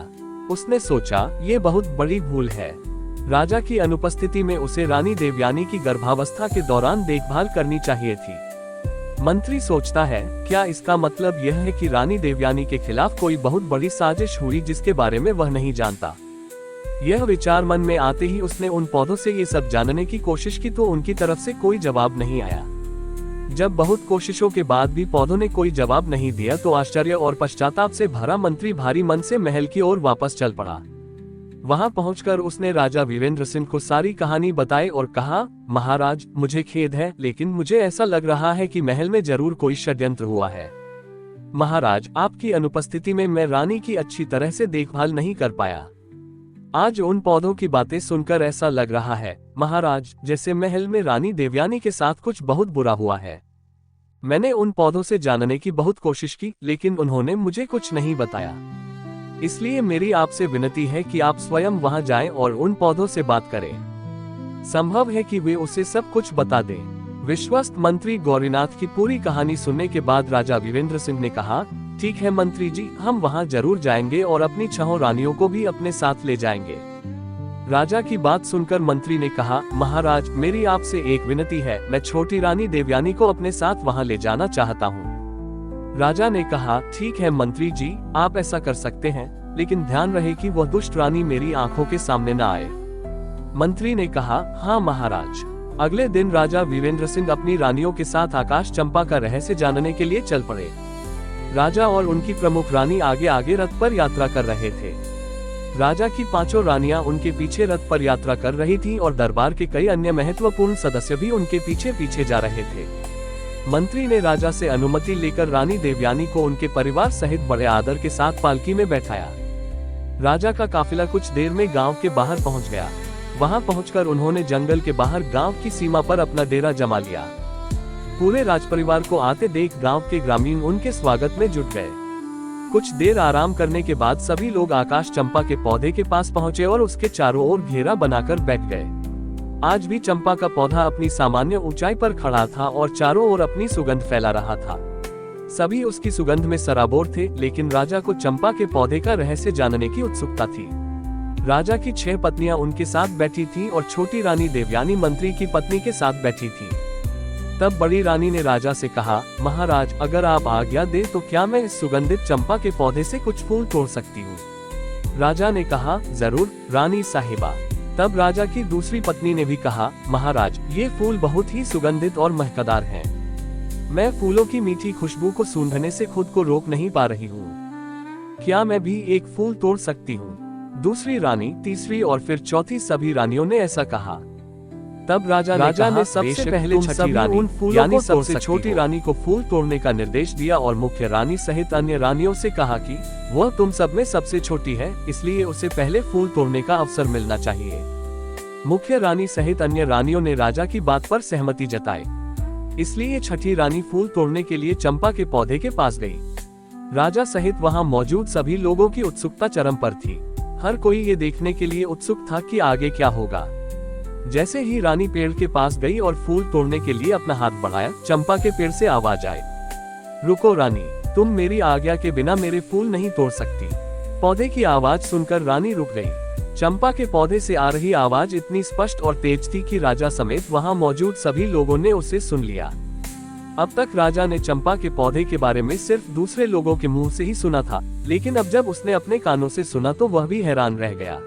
उसने सोचा, ये बहुत बड़ी भूल है। राजा की अनुपस्थिति में उसे रानी देवयानी की गर्भावस्था के दौरान देखभाल करनी चाहिए थी। मंत्री सोचता है, क्या इसका मतलब यह है कि रानी देवयानी के खिलाफ कोई बहुत बड़ी साजिश हुई जिसके बारे में वह नहीं जानता? यह विचार मन में आते ही उसने उन पौधों से ये सब जानने की कोशिश की तो उनकी तरफ से कोई जवाब नहीं आया। जब बहुत कोशिशों के बाद भी पौधों ने कोई जवाब नहीं दिया तो आश्चर्य और पश्चाताप से भरा मंत्री भारी मन से महल की ओर वापस चल पड़ा। वहां पहुंचकर उसने राजा वीरेंद्र सिंह को सारी कहानी बताई और कहा, महाराज, मुझे खेद है, लेकिन मुझे ऐसा लग रहा है कि महल में जरूर कोई षड्यंत्र हुआ है। महाराज, आपकी अनुपस्थिति में मैं रानी की अच्छी तरह से देखभाल नहीं कर पाया। आज उन पौधों की बातें सुनकर ऐसा लग रहा है, महाराज, जैसे महल में रानी देवयानी के साथ कुछ बहुत बुरा हुआ है। मैंने उन पौधों से जानने की बहुत कोशिश की, लेकिन उन्होंने मुझे कुछ नहीं बताया। इसलिए मेरी आपसे विनती है कि आप स्वयं वहां जाएं और उन पौधों से बात करें। संभव है कि वे उसे सब कुछ बता दें। विश्वस्त मंत्री गौरीनाथ की पूरी कहानी सुनने के बाद राजा वीरेंद्र सिंह ने कहा, ठीक है मंत्री जी, हम वहां जरूर जाएंगे और अपनी 6 रानियों को भी अपने साथ ले जाएंगे। राजा की बात सुनकर मंत्री ने कहा, महाराज, मेरी आपसे एक विनती है, मैं छोटी रानी देवयानी को अपने साथ वहां ले जाना चाहता हूं। राजा ने कहा, ठीक है मंत्री जी, आप ऐसा कर सकते हैं, लेकिन ध्यान रहे कि वह दुष्ट रानी मेरी आंखों के सामने न आए। मंत्री ने कहा, हाँ महाराज। अगले दिन राजा वीरेंद्र सिंह अपनी रानियों के साथ आकाश चंपा का रहस्य जानने के लिए चल पड़े। राजा और उनकी प्रमुख रानी आगे आगे रथ पर यात्रा कर रहे थे। राजा की 5 रानियां उनके पीछे रथ पर यात्रा कर रही थीं और दरबार के कई अन्य महत्वपूर्ण सदस्य भी उनके पीछे पीछे जा रहे थे। मंत्री ने राजा से अनुमति लेकर रानी देवयानी को उनके परिवार सहित बड़े आदर के साथ पालकी में बैठाया। राजा का काफिला कुछ देर में गांव के बाहर पहुंच गया। वहां पहुंचकर उन्होंने जंगल के बाहर गांव की सीमा पर अपना डेरा जमा लिया। पूरे राजपरिवार को आते देख गांव के ग्रामीण उनके स्वागत में जुट गए। कुछ देर आराम करने के बाद सभी लोग आकाश चंपा के पौधे के पास पहुंचे और उसके चारों ओर घेरा बनाकर बैठ गए। आज भी चंपा का पौधा अपनी सामान्य ऊंचाई पर खड़ा था और चारों ओर अपनी सुगंध फैला रहा था। सभी उसकी सुगंध में सराबोर थे, लेकिन राजा को चंपा के पौधे का रहस्य जानने की उत्सुकता थी। राजा की 6 पत्नियां उनके साथ बैठी थीं और छोटी रानी देवयानी मंत्री की पत्नी के साथ बैठी थी। तब बड़ी रानी ने राजा से कहा, महाराज, अगर आप आज्ञा दे तो क्या मैं इस सुगंधित चंपा के पौधे से कुछ फूल तोड़ सकती हूँ? राजा ने कहा, जरूर रानी साहिबा। तब राजा की दूसरी पत्नी ने भी कहा, महाराज, ये फूल बहुत ही सुगंधित और महकदार हैं। मैं फूलों की मीठी खुशबू को सूंघने से खुद को रोक नहीं पा रही हूँ। क्या मैं भी एक फूल तोड़ सकती हूँ? दूसरी रानी, तीसरी और फिर चौथी सभी रानियों ने ऐसा कहा। तब राजा ने सबसे पहले छठी रानी उन फूलों यानी सबसे छोटी रानी को फूल तोड़ने का निर्देश दिया और मुख्य रानी सहित अन्य रानियों से कहा कि वह तुम सब में सबसे छोटी है, इसलिए उसे पहले फूल तोड़ने का अवसर मिलना चाहिए। मुख्य रानी सहित अन्य रानियों ने राजा की बात पर सहमति जताई, इसलिए छठी रानी फूल तोड़ने के लिए चंपा के पौधे के पास गई। राजा सहित वहां मौजूद सभी लोगों की उत्सुकता चरम पर थी। हर कोई ये देखने के लिए उत्सुक था कि आगे क्या होगा। जैसे ही रानी पेड़ के पास गई और फूल तोड़ने के लिए अपना हाथ बढ़ाया, चंपा के पेड़ से आवाज आई, रुको रानी, तुम मेरी आज्ञा के बिना मेरे फूल नहीं तोड़ सकती। पौधे की आवाज सुनकर रानी रुक गई। चंपा के पौधे से आ रही आवाज इतनी स्पष्ट और तेज थी कि राजा समेत वहां मौजूद सभी लोगों ने उसे सुन लिया। अब तक राजा ने चंपा के पौधे के बारे में सिर्फ दूसरे लोगों के मुंह से ही सुना था, लेकिन अब जब उसने अपने कानों से सुना तो वह भी हैरान रह गया।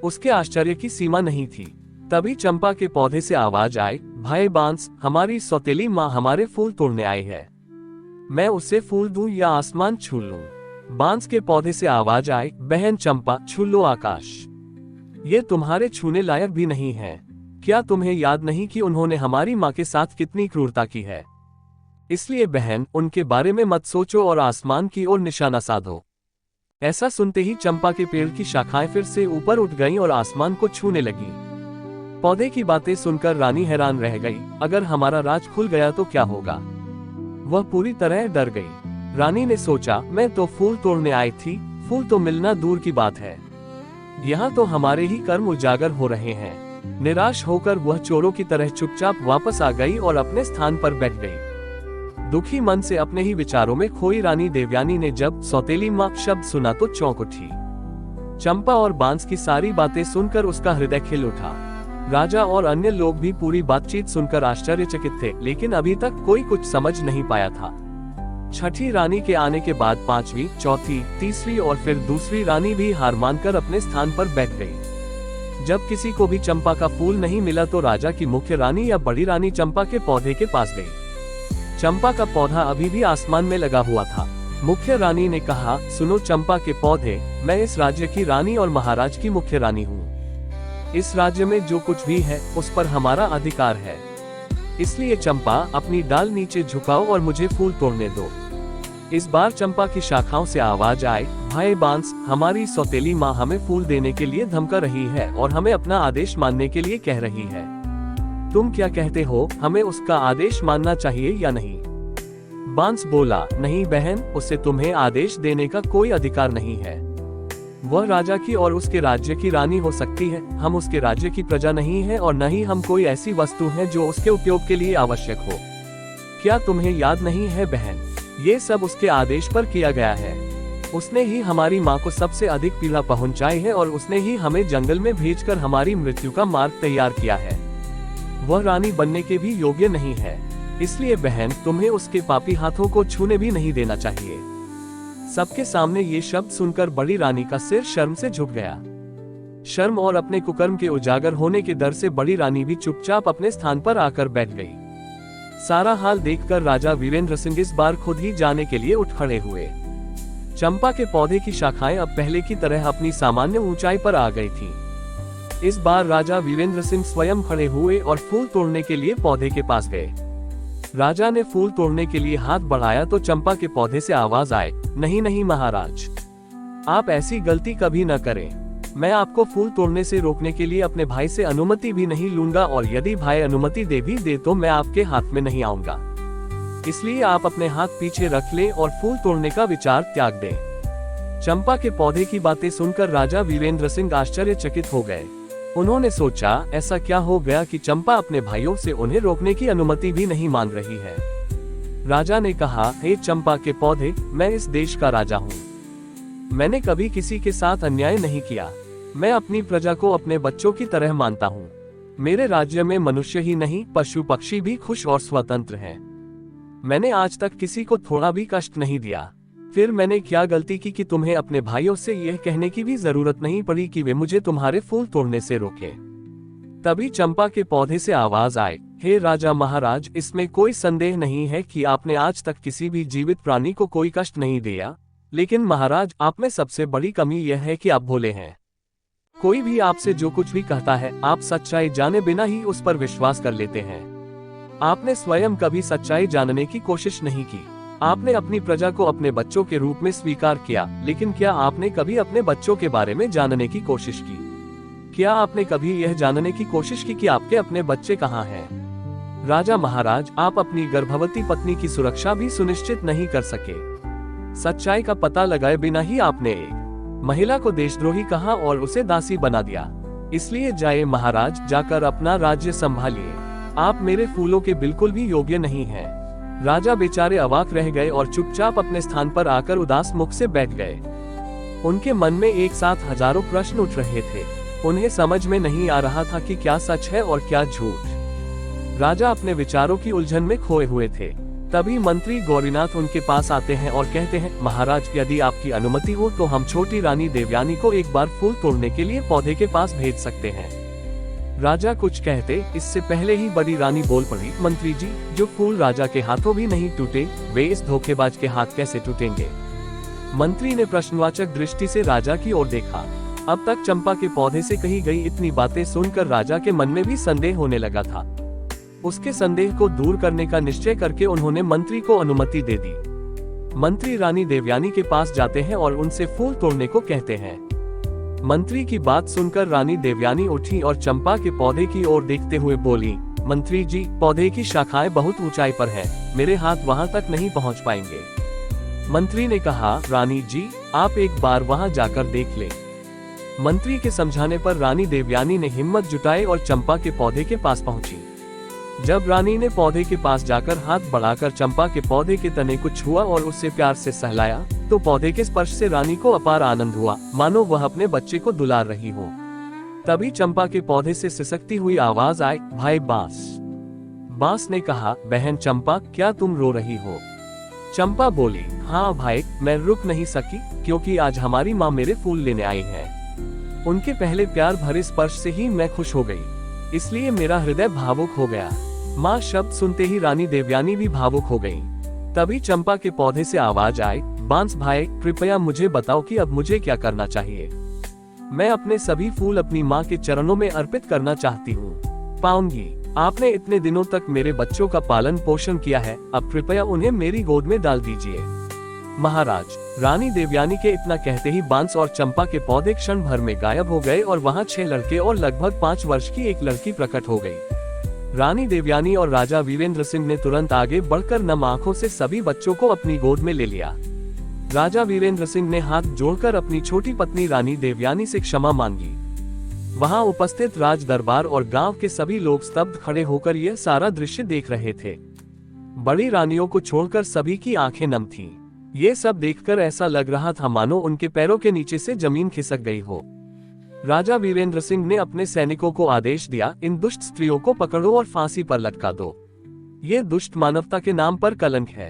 उसके आश्चर्य की सीमा नहीं थी। तभी चंपा के पौधे से आवाज आई, भाई बांस, हमारी सौतेली माँ हमारे फूल तोड़ने आई है। मैं उसे फूल दूं या आसमान छू लूं? बांस के पौधे से आवाज आई, बहन चंपा, छू लो आकाश। ये तुम्हारे छूने लायक भी नहीं है। क्या तुम्हें याद नहीं कि उन्होंने हमारी माँ के साथ कितनी क्रूरता की है? इसलिए बहन, उनके बारे में मत सोचो और आसमान की ओर निशाना साधो। ऐसा सुनते ही चंपा के पेड़ की शाखाएं फिर से ऊपर उठ गईं और आसमान को छूने लगी। पौधे की बातें सुनकर रानी हैरान रह गई। अगर हमारा राज खुल गया तो क्या होगा? वह पूरी तरह डर गई। रानी ने सोचा, मैं तो फूल तोड़ने आई थी, फूल तो मिलना दूर की बात है। यहाँ तो हमारे ही कर्म उजागर हो रहे हैं। निराश होकर वह चोरों की तरह चुपचाप वापस आ गई और अपने स्थान पर बैठ गई। दुखी मन से अपने ही विचारों में खोई रानी देवयानी ने जब सौतेली माँ शब्द सुना तो चौंक उठी। चंपा और बांस की सारी बातें सुनकर उसका हृदय खिल उठा। राजा और अन्य लोग भी पूरी बातचीत सुनकर आश्चर्यचकित थे, लेकिन अभी तक कोई कुछ समझ नहीं पाया था। छठी रानी के आने के बाद पांचवी, चौथी, तीसरी और फिर दूसरी रानी भी हार मानकर अपने स्थान पर बैठ गई। जब किसी को भी चंपा का फूल नहीं मिला तो राजा की मुख्य रानी या बड़ी रानी चंपा के पौधे के पास गई। चंपा का पौधा अभी भी आसमान में लगा हुआ था। मुख्य रानी ने कहा, सुनो चंपा के पौधे, मैं इस राज्य की रानी और महाराज की मुख्य रानी हूँ। इस राज्य में जो कुछ भी है उस पर हमारा अधिकार है। इसलिए चंपा, अपनी डाल नीचे झुकाओ और मुझे फूल तोड़ने दो। इस बार चंपा की शाखाओं से आवाज आई, भाई बांस, हमारी सौतेली माँ हमें फूल देने के लिए धमका रही है और हमें अपना आदेश मानने के लिए कह रही है। तुम क्या कहते हो, हमें उसका आदेश मानना चाहिए या नहीं? बांस बोला, नहीं बहन, उसे तुम्हें आदेश देने का कोई अधिकार नहीं है। वह राजा की और उसके राज्य की रानी हो सकती है। हम उसके राज्य की प्रजा नहीं है और न ही हम कोई ऐसी वस्तु है जो उसके उपयोग के लिए आवश्यक हो। क्या तुम्हें याद नहीं है बहन, ये सब उसके आदेश पर किया गया है। उसने ही हमारी माँ को सबसे अधिक पीड़ा पहुंचाई है और उसने ही हमें जंगल में भेजकर हमारी मृत्यु का मार्ग तैयार किया है। वह रानी बनने के भी योग्य नहीं है। इसलिए बहन, तुम्हें उसके पापी हाथों को छूने भी नहीं देना चाहिए। सबके सामने ये शब्द सुनकर बड़ी रानी का सिर शर्म से झुक गया। शर्म और अपने कुकर्म के उजागर होने के डर से बड़ी रानी भी चुपचाप अपने स्थान पर आकर बैठ गई। सारा हाल देखकर राजा वीरेंद्र सिंह इस बार खुद ही जाने के लिए उठ खड़े हुए। चंपा के पौधे की शाखाएं अब पहले की तरह अपनी सामान्य ऊंचाई पर आ गई थीं। इस बार राजा वीरेंद्र सिंह स्वयं खड़े हुए और फूल तोड़ने के लिए पौधे के पास गए। राजा ने फूल तोड़ने के लिए हाथ बढ़ाया तो चंपा के पौधे से आवाज आए, नहीं नहीं महाराज, आप ऐसी गलती कभी न करें। मैं आपको फूल तोड़ने से रोकने के लिए अपने भाई से अनुमति भी नहीं लूंगा और यदि भाई अनुमति दे भी दे तो मैं आपके हाथ में नहीं आऊंगा। इसलिए आप अपने हाथ पीछे रख लें और फूल तोड़ने का विचार त्याग दें। चंपा के पौधे की बातें सुनकर राजा वीरेंद्र सिंह आश्चर्यचकित हो गए। उन्होंने सोचा, ऐसा क्या हो गया कि चंपा अपने भाइयों से उन्हें रोकने की अनुमति भी नहीं मान रही है। राजा ने कहा, हे चंपा के पौधे, मैं इस देश का राजा हूँ। मैंने कभी किसी के साथ अन्याय नहीं किया। मैं अपनी प्रजा को अपने बच्चों की तरह मानता हूँ। मेरे राज्य में मनुष्य ही नहीं, पशु पक्षी भी खुश और स्वतंत्र हैं। मैंने आज तक किसी को थोड़ा भी कष्ट नहीं दिया। फिर मैंने क्या गलती की कि तुम्हें अपने भाइयों से यह कहने की भी जरूरत नहीं पड़ी कि वे मुझे तुम्हारे फूल तोड़ने से रोके। तभी चंपा के पौधे से आवाज आई, हे राजा महाराज, इसमें कोई संदेह नहीं है कि आपने आज तक किसी भी जीवित प्राणी को कोई कष्ट नहीं दिया, लेकिन महाराज, आप में सबसे बड़ी कमी यह है कि आप भोले हैं। कोई भी आपसे जो कुछ भी कहता है, आप सच्चाई जाने बिना ही उस पर विश्वास कर लेते हैं। आपने स्वयं कभी सच्चाई जानने की कोशिश नहीं की। आपने अपनी प्रजा को अपने बच्चों के रूप में स्वीकार किया, लेकिन क्या आपने कभी अपने बच्चों के बारे में जानने की कोशिश की? क्या आपने कभी यह जानने की कोशिश की कि आपके अपने बच्चे कहाँ हैं? राजा महाराज, आप अपनी गर्भवती पत्नी की सुरक्षा भी सुनिश्चित नहीं कर सके। सच्चाई का पता लगाए बिना ही आपने एक महिला को देशद्रोही कहा और उसे दासी बना दिया। इसलिए जाए महाराज, जाकर अपना राज्य संभालिए। आप मेरे फूलों के बिल्कुल भी योग्य नहीं हैं। राजा बेचारे अवाक रह गए और चुपचाप अपने स्थान पर आकर उदास मुख से बैठ गए। उनके मन में एक साथ हजारों प्रश्न उठ रहे थे। उन्हें समझ में नहीं आ रहा था कि क्या सच है और क्या झूठ। राजा अपने विचारों की उलझन में खोए हुए थे। तभी मंत्री गौरीनाथ उनके पास आते हैं और कहते हैं, महाराज, यदि आपकी अनुमति हो तो हम छोटी रानी देवयानी को एक बार फूल तोड़ने के लिए पौधे के पास भेज सकते हैं। राजा कुछ कहते, इससे पहले ही बड़ी रानी बोल पड़ी, मंत्री जी, जो फूल राजा के हाथों भी नहीं टूटे, वे इस धोखेबाज के हाथ कैसे टूटेंगे? मंत्री ने प्रश्नवाचक दृष्टि से राजा की ओर देखा। अब तक चंपा के पौधे से कही गई इतनी बातें सुनकर राजा के मन में भी संदेह होने लगा था। उसके संदेह को दूर करने का निश्चय करके उन्होंने मंत्री को अनुमति दे दी। मंत्री रानी देवयानी के पास जाते हैं और उनसे फूल तोड़ने को कहते हैं। मंत्री की बात सुनकर रानी देवयानी उठी और चंपा के पौधे की ओर देखते हुए बोली, मंत्री जी, पौधे की शाखाएं बहुत ऊंचाई पर हैं, मेरे हाथ वहां तक नहीं पहुंच पाएंगे। मंत्री ने कहा, रानी जी, आप एक बार वहां जाकर देख लें। मंत्री के समझाने पर रानी देवयानी ने हिम्मत जुटाई और चंपा के पौधे के पास पहुंची। जब रानी ने पौधे के पास जाकर हाथ बढ़ाकर चंपा के पौधे के तने को छुआ और उससे प्यार से सहलाया, तो पौधे के स्पर्श से रानी को अपार आनंद हुआ, मानो वह अपने बच्चे को दुलार रही हो। तभी चंपा के पौधे से सिसकती हुई आवाज आई, भाई बांस। बांस ने कहा, बहन चंपा, क्या तुम रो रही हो? चंपा बोली, हाँ भाई, मैं रुक नहीं सकी, क्योंकि आज हमारी माँ मेरे फूल लेने आई है। उनके पहले प्यार भरे स्पर्श से ही मैं खुश हो गई, इसलिए मेरा हृदय भावुक हो गया। माँ शब्द सुनते ही रानी देवयानी भी भावुक हो गई। तभी चंपा के पौधे से आवाज आई, बांस भाई, कृपया मुझे बताओ कि अब मुझे क्या करना चाहिए। मैं अपने सभी फूल अपनी माँ के चरणों में अर्पित करना चाहती हूँ। पाऊंगी, आपने इतने दिनों तक मेरे बच्चों का पालन पोषण किया है, अब कृपया उन्हें मेरी गोद में डाल दीजिए। महाराज, रानी देवयानी के इतना कहते ही बांस और चंपा के पौधे क्षण भर में गायब हो गए और वहाँ 6 लड़के और लगभग 5 वर्ष की एक लड़की प्रकट हो गई। रानी देवयानी और राजा वीरेंद्र सिंह ने तुरंत आगे बढ़कर नम आंखों से सभी बच्चों को अपनी गोद में ले लिया। राजा वीरेंद्र सिंह ने हाथ जोड़कर अपनी छोटी पत्नी रानी देवयानी से क्षमा मांगी। वहां उपस्थित राज दरबार और गांव के सभी लोग स्तब्ध खड़े होकर यह सारा दृश्य देख रहे थे। बड़ी रानियों को छोड़कर सभी की आंखें नम थीं। ये सब देखकर ऐसा लग रहा था मानो उनके पैरों के नीचे से जमीन खिसक गई हो। राजा वीरेंद्र सिंह ने अपने सैनिकों को आदेश दिया, इन दुष्ट स्त्रियों को पकड़ो और फांसी पर लटका दो। ये दुष्ट मानवता के नाम पर कलंक है।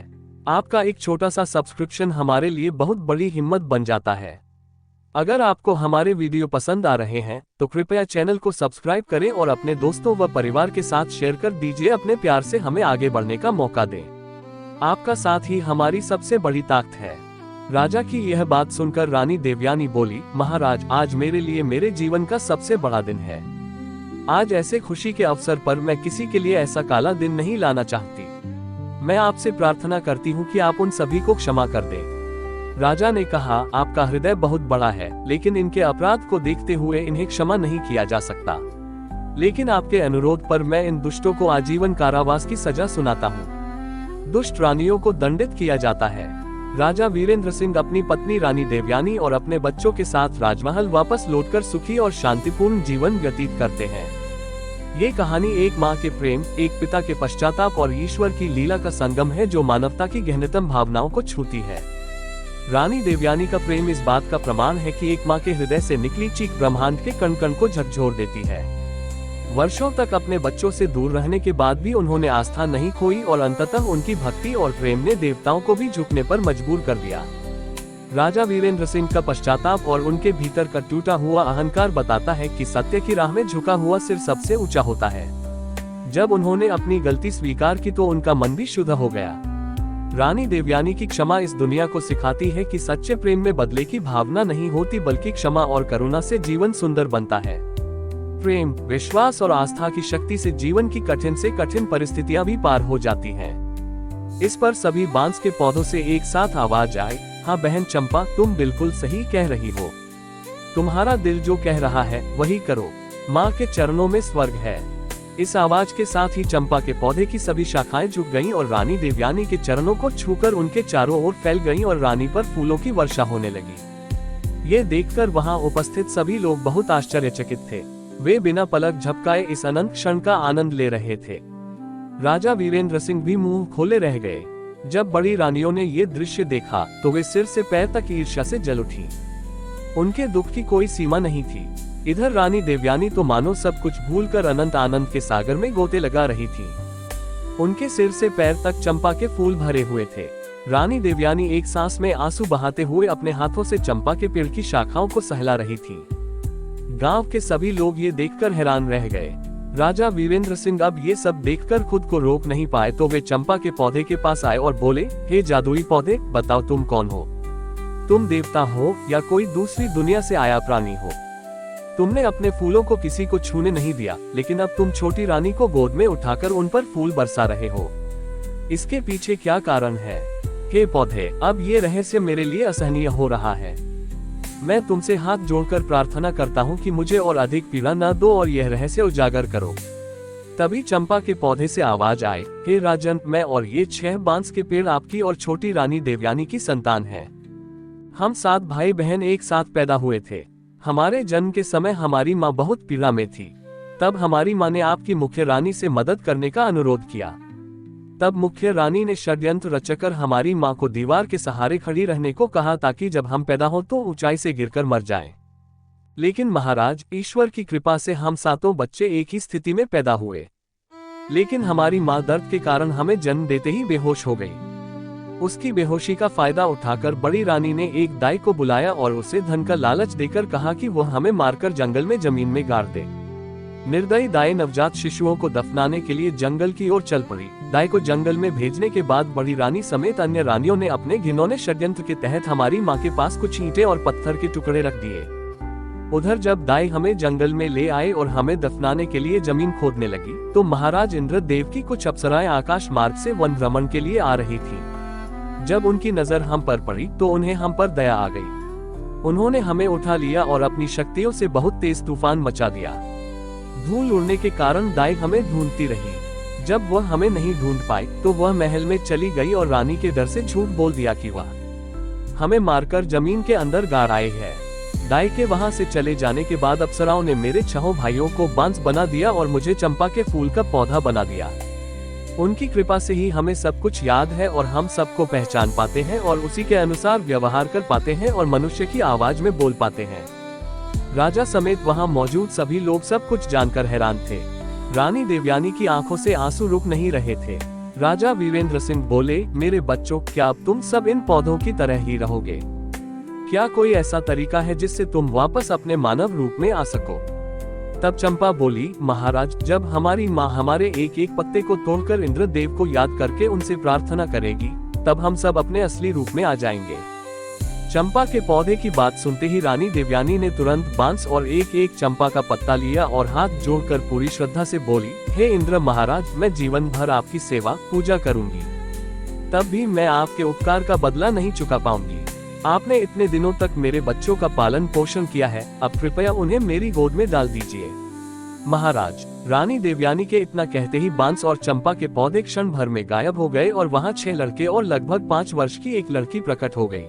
आपका एक छोटा सा सब्सक्रिप्शन हमारे लिए बहुत बड़ी हिम्मत बन जाता है। अगर आपको हमारे वीडियो पसंद आ रहे हैं तो कृपया चैनल को सब्सक्राइब करें और अपने दोस्तों व परिवार के साथ शेयर कर दीजिए। अपने प्यार से हमें आगे बढ़ने का मौका दें। आपका साथ ही हमारी सबसे बड़ी ताकत है। राजा की यह बात सुनकर रानी देवयानी बोली, महाराज, आज मेरे लिए मेरे जीवन का सबसे बड़ा दिन है। आज ऐसे खुशी के अवसर पर मैं किसी के लिए ऐसा काला दिन नहीं लाना चाहती। मैं आपसे प्रार्थना करती हूँ कि आप उन सभी को क्षमा कर दें। राजा ने कहा, आपका हृदय बहुत बड़ा है, लेकिन इनके अपराध को देखते हुए इन्हें क्षमा नहीं किया जा सकता। लेकिन आपके अनुरोध पर मैं इन दुष्टों को आजीवन कारावास की सजा सुनाता हूँ। दुष्ट रानियों को दंडित किया जाता है। राजा वीरेंद्र सिंह अपनी पत्नी रानी देवयानी और अपने बच्चों के साथ राजमहल वापस लौटकर सुखी और शांतिपूर्ण जीवन व्यतीत करते हैं। ये कहानी एक माँ के प्रेम, एक पिता के पश्चाताप और ईश्वर की लीला का संगम है, जो मानवता की गहनतम भावनाओं को छूती है। रानी देवयानी का प्रेम इस बात का प्रमाण है कि एक माँ के हृदय से निकली चीख ब्रह्मांड के कण कण को झकझोर देती है। वर्षों तक अपने बच्चों से दूर रहने के बाद भी उन्होंने आस्था नहीं खोई और अंततः उनकी भक्ति और प्रेम ने देवताओं को भी झुकने पर मजबूर कर दिया। राजा वीरेंद्र सिंह का पश्चाताप और उनके भीतर का टूटा हुआ अहंकार बताता है कि सत्य की राह में झुका हुआ सिर सबसे ऊंचा होता है। जब उन्होंने अपनी गलती स्वीकार की तो उनका मन भी शुद्ध हो गया। रानी देवयानी की क्षमा इस दुनिया को सिखाती है कि सच्चे प्रेम में बदले की भावना नहीं होती, बल्कि क्षमा और करुणा से जीवन सुंदर बनता है। प्रेम, विश्वास और आस्था की शक्ति से जीवन की कठिन से कठिन परिस्थितियां भी पार हो जाती हैं। इस पर सभी बांस के पौधों से एक साथ आवाज आए, हाँ बहन चंपा, तुम बिल्कुल सही कह रही हो। तुम्हारा दिल जो कह रहा है वही करो। माँ के चरणों में स्वर्ग है। इस आवाज के साथ ही चंपा के पौधे की सभी शाखाएं झुक गईं और रानी देवयानी के चरणों को छूकर उनके चारों ओर फैल गईं और रानी पर फूलों की वर्षा होने लगी। ये देखकर वहां उपस्थित सभी लोग बहुत आश्चर्यचकित थे। वे बिना पलक झपकाए इस अनंत क्षण का आनंद ले रहे थे। राजा वीरेंद्र सिंह भी मुंह खोले रह गए। जब बड़ी रानियों ने ये दृश्य देखा तो वे सिर से पैर तक ईर्ष्या से जल उठी। उनके दुख की कोई सीमा नहीं थी। इधर रानी देवयानी तो मानो सब कुछ भूलकर अनंत आनंद के सागर में गोते लगा रही थी। उनके सिर से पैर तक चंपा के फूल भरे हुए थे। रानी देवयानी एक सांस में आंसू बहाते हुए अपने हाथों से चंपा के पेड़ की शाखाओं को सहला रही थी। गांव के सभी लोग ये देखकर हैरान रह गए। राजा वीरेंद्र सिंह अब ये सब देखकर खुद को रोक नहीं पाए तो वे चंपा के पौधे के पास आए और बोले, हे जादुई पौधे, बताओ तुम कौन हो? तुम देवता हो या कोई दूसरी दुनिया से आया प्राणी हो? तुमने अपने फूलों को किसी को छूने नहीं दिया, लेकिन अब तुम छोटी रानी को गोद में उठाकर उन पर फूल बरसा रहे हो। इसके पीछे क्या कारण है? हे पौधे, अब ये रहस्य मेरे लिए असहनीय हो रहा है। मैं तुमसे हाथ जोड़कर प्रार्थना करता हूँ कि मुझे और अधिक पीड़ा न दो और यह रहस्य उजागर करो। तभी चंपा के पौधे से आवाज आए, हे राजन, मैं और ये 6 बांस के पेड़ आपकी और छोटी रानी देवयानी की संतान हैं। हम 7 भाई बहन एक साथ पैदा हुए थे। हमारे जन्म के समय हमारी माँ बहुत पीड़ा में थी। तब हमारी माँ ने आपकी मुख्य रानी से मदद करने का अनुरोध किया। तब मुख्य रानी ने षड्यंत्र रचकर हमारी माँ को दीवार के सहारे खड़ी रहने को कहा ताकि जब हम पैदा हो तो ऊंचाई से गिरकर मर जाएं। लेकिन महाराज, ईश्वर की कृपा से हम 7 बच्चे एक ही स्थिति में पैदा हुए। लेकिन हमारी माँ दर्द के कारण हमें जन्म देते ही बेहोश हो गई। उसकी बेहोशी का फायदा उठाकर बड़ी रानी ने एक दाई को बुलाया और उसे धन का लालच देकर कहा कि वह हमें मारकर जंगल में जमीन में गाड़ दे। निर्दयी दाई नवजात शिशुओं को दफनाने के लिए जंगल की ओर चल पड़ी। दाई को जंगल में भेजने के बाद बड़ी रानी समेत अन्य रानियों ने अपने घिनौने षड्यंत्र के तहत हमारी माँ के पास कुछ ईंटें और पत्थर के टुकड़े रख दिए। उधर जब दाई हमें जंगल में ले आए और हमें दफनाने के लिए जमीन खोदने लगी तो महाराज इंद्रदेव की कुछ अप्सराएं आकाश मार्ग से वन भ्रमण के लिए आ रही थी। जब उनकी नजर हम पर पड़ी तो उन्हें हम पर दया आ गई। उन्होंने हमें उठा लिया और अपनी शक्तियों से बहुत तेज तूफान मचा दिया। धूल उड़ने के कारण दाई हमें ढूंढती रही। जब वह हमें नहीं ढूंढ पाई तो वह महल में चली गई और रानी के डर से झूठ बोल दिया कि वह हमें मारकर जमीन के अंदर गाड़ आए है। दाई के वहां से चले जाने के बाद अप्सराओं ने मेरे 6 भाइयों को बांस बना दिया और मुझे चंपा के फूल का पौधा बना दिया। उनकी कृपा से ही हमें सब कुछ याद है और हम सबको पहचान पाते हैं और उसी के अनुसार व्यवहार कर पाते हैं और मनुष्य की आवाज में बोल पाते हैं। राजा समेत वहां मौजूद सभी लोग सब कुछ जानकर हैरान थे। रानी देवयानी की आंखों से आंसू रुक नहीं रहे थे। राजा वीरेंद्र सिंह बोले, मेरे बच्चों, क्या अब तुम सब इन पौधों की तरह ही रहोगे? क्या कोई ऐसा तरीका है जिससे तुम वापस अपने मानव रूप में आ सको? तब चंपा बोली, महाराज, जब हमारी माँ हमारे एक एक पत्ते को तोड़कर इंद्रदेव को याद करके उनसे प्रार्थना करेगी तब हम सब अपने असली रूप में आ जाएंगे। चंपा के पौधे की बात सुनते ही रानी देवयानी ने तुरंत बांस और एक एक चंपा का पत्ता लिया और हाथ जोड़कर पूरी श्रद्धा से बोली, हे इंद्र महाराज, मैं जीवन भर आपकी सेवा पूजा करूंगी। तब भी मैं आपके उपकार का बदला नहीं चुका पाऊंगी। आपने इतने दिनों तक मेरे बच्चों का पालन पोषण किया है, अब कृपया उन्हें मेरी गोद में डाल दीजिए। महाराज, रानी देवयानी के इतना कहते ही बांस और चंपा के पौधे क्षण भर में गायब हो गए और वहां 6 लड़के और लगभग 5 वर्ष की एक लड़की प्रकट हो गई।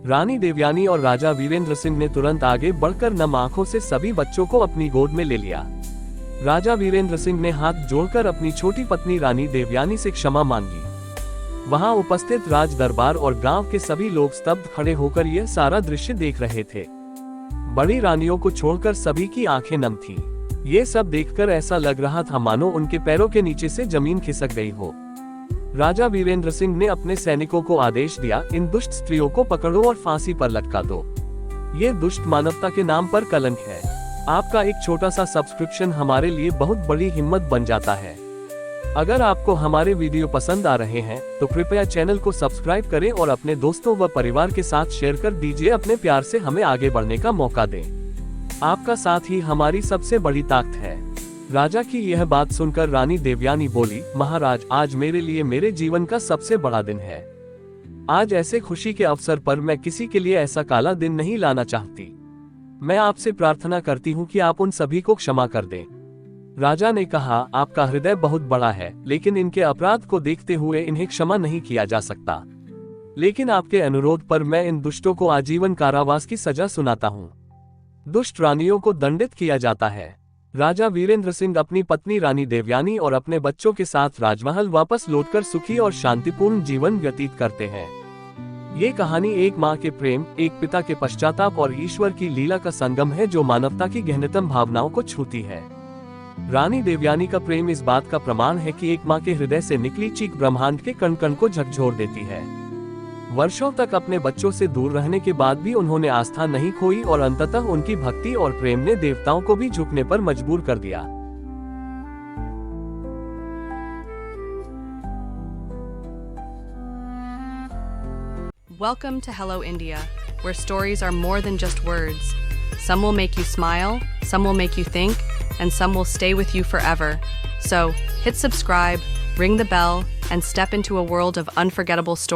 रानी देवयानी और राजा वीरेंद्र सिंह ने तुरंत आगे बढ़कर नम आंखों से सभी बच्चों को अपनी गोद में ले लिया। राजा वीरेंद्र सिंह ने हाथ जोड़कर अपनी छोटी पत्नी रानी देवयानी से क्षमा मांगी। वहां उपस्थित राज दरबार और गांव के सभी लोग स्तब्ध खड़े होकर यह सारा दृश्य देख रहे थे। बड़ी रानियों को छोड़कर सभी की आंखें नम थीं। ये सब देखकर ऐसा लग रहा था मानो उनके पैरों के नीचे से जमीन खिसक गई हो। राजा वीरेंद्र सिंह ने अपने सैनिकों को आदेश दिया, इन दुष्ट स्त्रियों को पकड़ो और फांसी पर लटका दो। ये दुष्ट मानवता के नाम पर कलंक है। आपका एक छोटा सा सब्सक्रिप्शन हमारे लिए बहुत बड़ी हिम्मत बन जाता है। अगर आपको हमारे वीडियो पसंद आ रहे हैं तो कृपया चैनल को सब्सक्राइब करें और अपने दोस्तों व परिवार के साथ शेयर कर दीजिए। अपने प्यार से हमें आगे बढ़ने का मौका दें। आपका साथ ही हमारी सबसे बड़ी ताकत है। राजा की यह बात सुनकर रानी देवयानी बोली, महाराज, आज मेरे लिए मेरे जीवन का सबसे बड़ा दिन है। आज ऐसे खुशी के अवसर पर मैं किसी के लिए ऐसा काला दिन नहीं लाना चाहती। मैं आपसे प्रार्थना करती हूँ कि आप उन सभी को क्षमा कर दें। राजा ने कहा, आपका हृदय बहुत बड़ा है, लेकिन इनके अपराध को देखते हुए इन्हें क्षमा नहीं किया जा सकता। लेकिन आपके अनुरोध पर मैं इन दुष्टों को आजीवन कारावास की सजा सुनाता हूँ। दुष्ट रानियों को दंडित किया जाता है। राजा वीरेंद्र सिंह अपनी पत्नी रानी देवयानी और अपने बच्चों के साथ राजमहल वापस लौटकर सुखी और शांतिपूर्ण जीवन व्यतीत करते हैं। ये कहानी एक माँ के प्रेम, एक पिता के पश्चाताप और ईश्वर की लीला का संगम है जो मानवता की गहनतम भावनाओं को छूती है। रानी देवयानी का प्रेम इस बात का प्रमाण है कि एक माँ के हृदय से निकली चीख ब्रह्मांड के कण कण को झकझोर देती है। वर्षों तक अपने बच्चों से दूर रहने के बाद भी उन्होंने आस्था नहीं खोई और अंततः उनकी भक्ति और प्रेम ने देवताओं को भी झुकने पर मजबूर कर दिया। Welcome to Hello India, where stories are more than just words. Some will make you smile, some will make you think, and some will stay with you forever. So, hit subscribe, ring the bell, and step into a world of unforgettable stories.